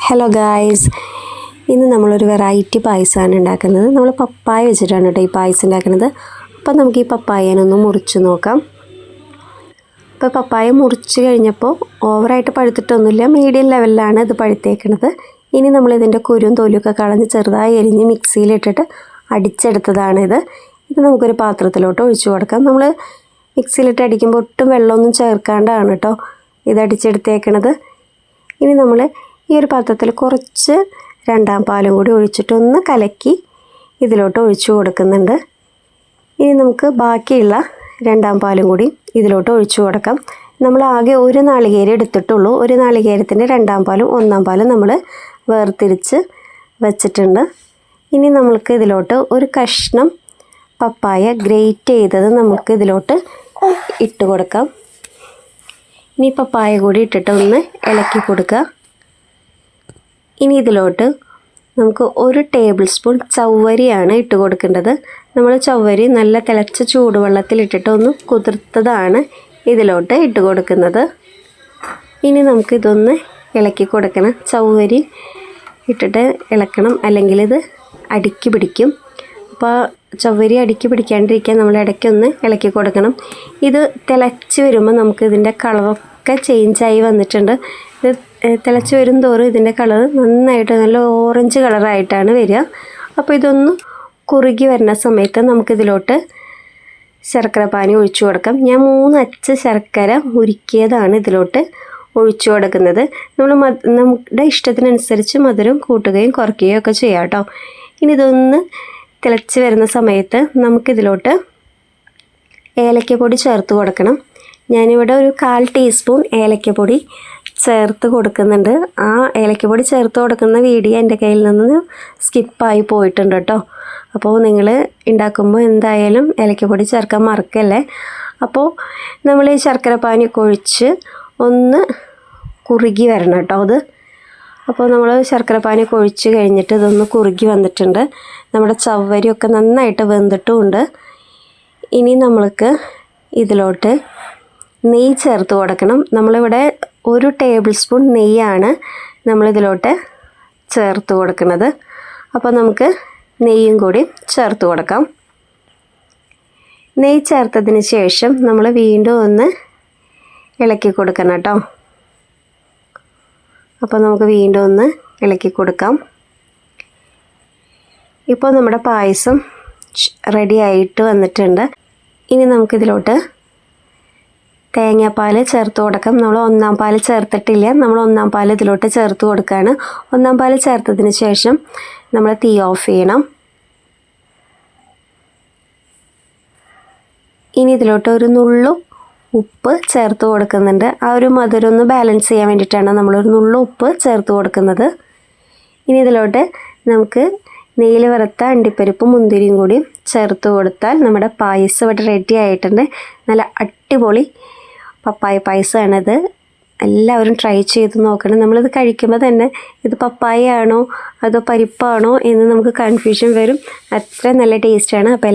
Hello guys, ഇന്ന് നമ്മളൊരു variety പായസമാണ് ഉണ്ടാക്കുന്നത്. നമ്മൾ പപ്പായ വെച്ചിട്ടാണ് കേട്ടോ ഈ പായസം ഉണ്ടാക്കുന്നത്. അപ്പം നമുക്ക് ഈ പപ്പായനൊന്ന് മുറിച്ച് നോക്കാം. ഇപ്പോൾ പപ്പായ മുറിച്ച് കഴിഞ്ഞപ്പോൾ ഓവറായിട്ട് പഴുത്തിട്ടൊന്നുമില്ല, മീഡിയം ലെവലിലാണ് ഇത് പഴുത്തേക്കുന്നത്. ഇനി നമ്മളിതിൻ്റെ കുരും തൊലിയൊക്കെ കളഞ്ഞ് ചെറുതായി എരിഞ്ഞ് മിക്സിയിലിട്ടിട്ട് അടിച്ചെടുത്തതാണിത്. ഇത് നമുക്കൊരു പാത്രത്തിലോട്ട് ഒഴിച്ചു കൊടുക്കാം. നമ്മൾ മിക്സിയിലിട്ട് അടിക്കുമ്പോൾ ഒട്ടും വെള്ളമൊന്നും ചേർക്കാണ്ടാണ് കേട്ടോ ഇത് അടിച്ചെടുത്തേക്കണത്. ഇനി നമ്മൾ ഈ ഒരു പാത്രത്തിൽ കുറച്ച് രണ്ടാം പാലും കൂടി ഒഴിച്ചിട്ടൊന്ന് കലക്കി ഇതിലോട്ട് ഒഴിച്ചു കൊടുക്കുന്നുണ്ട്. ഇനി നമുക്ക് ബാക്കിയുള്ള രണ്ടാം പാലും കൂടി ഇതിലോട്ട് ഒഴിച്ചു കൊടുക്കാം. നമ്മൾ ആകെ ഒരു നാളികേരം എടുത്തിട്ടുള്ളൂ. ഒരു നാളികേരത്തിൻ്റെ രണ്ടാം പാലും ഒന്നാം പാലും നമ്മൾ വേർതിരിച്ച് വച്ചിട്ടുണ്ട്. ഇനി നമുക്ക് ഇതിലോട്ട് ഒരു കഷ്ണം പപ്പായ ഗ്രേറ്റ് ചെയ്തത് നമുക്ക് ഇതിലോട്ട് ഇട്ട് കൊടുക്കാം. ഇനി പപ്പായ കൂടി ഇട്ടിട്ട് ഒന്ന് ഇളക്കി കൊടുക്കുക. ഇനി ഇതിലോട്ട് നമുക്ക് ഒരു ടേബിൾ സ്പൂൺ ചവ്വരിയാണ് ഇട്ട് കൊടുക്കേണ്ടത്. നമ്മൾ ചവ്വരി നല്ല തിളച്ച ചൂടുവെള്ളത്തിലിട്ടിട്ട് ഒന്ന് കുതിർത്തതാണ് ഇതിലോട്ട് ഇട്ട് കൊടുക്കുന്നത്. ഇനി നമുക്കിതൊന്ന് ഇളക്കി കൊടുക്കണം. ചവ്വരി ഇട്ടിട്ട് ഇളക്കണം, അല്ലെങ്കിൽ ഇത് അടുക്കി പിടിക്കും. അപ്പോൾ ചവ്വരി അടുക്കി പിടിക്കാണ്ടിരിക്കാൻ നമ്മൾ ഇടയ്ക്കൊന്ന് ഇളക്കി കൊടുക്കണം. ഇത് തിളച്ച് വരുമ്പോൾ നമുക്ക് ഇതിൻ്റെ കളറൊക്കെ ചേഞ്ചായി വന്നിട്ടുണ്ട്. ഇത് തിളച്ച് വരും തോറും ഇതിൻ്റെ കളർ നന്നായിട്ട് നല്ല ഓറഞ്ച് കളറായിട്ടാണ് വരിക. അപ്പോൾ ഇതൊന്ന് കുറുകി വരുന്ന സമയത്ത് നമുക്കിതിലോട്ട് ശർക്കര പാനി ഒഴിച്ചു കൊടുക്കാം. ഞാൻ 3 അച്ച് ശർക്കര ഉരുക്കിയതാണ് ഇതിലോട്ട് ഒഴിച്ചു കൊടുക്കുന്നത്. നമ്മുടെ ഇഷ്ടത്തിനനുസരിച്ച് മധുരം കൂട്ടുകയും കുറയ്ക്കുകയും ഒക്കെ ചെയ്യാം കേട്ടോ. ഇനി ഇതൊന്ന് തിളച്ച് വരുന്ന സമയത്ത് നമുക്കിതിലോട്ട് ഏലക്കപ്പൊടി ചേർത്ത് കൊടുക്കണം. ഞാനിവിടെ ഒരു 1/4 ടീസ്പൂൺ ഏലക്കപ്പൊടി ചേർത്ത് കൊടുക്കുന്നുണ്ട്. ആ ഏലക്കപ്പൊടി ചേർത്ത് കൊടുക്കുന്ന വീഡിയോ എൻ്റെ കയ്യിൽ നിന്ന് സ്കിപ്പായി പോയിട്ടുണ്ട് കേട്ടോ. അപ്പോൾ നിങ്ങൾ ഉണ്ടാക്കുമ്പോൾ എന്തായാലും ഏലക്കപ്പൊടി ചേർക്കാൻ മറക്കല്ലേ. അപ്പോൾ നമ്മൾ ഈ ശർക്കര പാനിയൊക്കെ ഒഴിച്ച് ഒന്ന് കുറുകി വരണം കേട്ടോ അത്. അപ്പോൾ നമ്മൾ ശർക്കര പാനിയൊക്കെ ഒഴിച്ച് കഴിഞ്ഞിട്ട് ഇതൊന്ന് കുറുകി വന്നിട്ടുണ്ട്. നമ്മുടെ ചവ്വരിയൊക്കെ നന്നായിട്ട് വെന്തിട്ടുമുണ്ട്. ഇനി നമ്മൾക്ക് ഇതിലോട്ട് നെയ്യ് ചേർത്ത് കൊടുക്കണം. നമ്മളിവിടെ 1 ടേബിൾ സ്പൂൺ നെയ്യാണ് നമ്മളിതിലോട്ട് ചേർത്ത് കൊടുക്കുന്നത്. അപ്പോൾ നമുക്ക് നെയ്യും കൂടി ചേർത്ത് കൊടുക്കാം. നെയ്യ് ചേർത്തതിന് ശേഷം നമ്മൾ വീണ്ടും ഒന്ന് ഇളക്കി കൊടുക്കണം കേട്ടോ. അപ്പോൾ നമുക്ക് വീണ്ടും ഒന്ന് ഇളക്കി കൊടുക്കാം. ഇപ്പോൾ നമ്മുടെ പായസം റെഡി ആയിട്ട് വന്നിട്ടുണ്ട്. ഇനി നമുക്കിതിലോട്ട് തേങ്ങാപ്പാൽ ചേർത്ത് കൊടുക്കാം. നമ്മൾ ഒന്നാം പാൽ ചേർത്തിട്ടില്ല, നമ്മൾ ഒന്നാം പാൽ ഇതിലോട്ട് ചേർത്ത് കൊടുക്കുകയാണ്. ഒന്നാം പാൽ ചേർത്തതിന് ശേഷം നമ്മൾ തീ ഓഫ് ചെയ്യണം. ഇനി ഇതിലോട്ട് ഒരു നുള്ളു ഉപ്പ് ചേർത്ത് കൊടുക്കുന്നുണ്ട്. ആ ഒരു മധുരം ഒന്ന് ബാലൻസ് ചെയ്യാൻ വേണ്ടിയിട്ടാണ് നമ്മളൊരു നുള്ളു ഉപ്പ് ചേർത്ത് കൊടുക്കുന്നത്. ഇനി ഇതിലോട്ട് നമുക്ക് നെയ്യിൽ വറുത്ത അണ്ടിപ്പരിപ്പും മുന്തിരിയും കൂടി ചേർത്ത് കൊടുത്താൽ നമ്മുടെ പായസം ഇവിടെ റെഡി ആയിട്ടുണ്ട്. നല്ല അടിപൊളി പപ്പായ പായസമാണിത്. എല്ലാവരും ട്രൈ ചെയ്ത് നോക്കണം. നമ്മളിത് കഴിക്കുമ്പോൾ തന്നെ ഇത് പപ്പായ ആണോ അതോ പരിപ്പാണോ എന്ന് നമുക്ക് കൺഫ്യൂഷൻ വരും. അത്ര നല്ല ടേസ്റ്റാണ്. അപ്പോൾ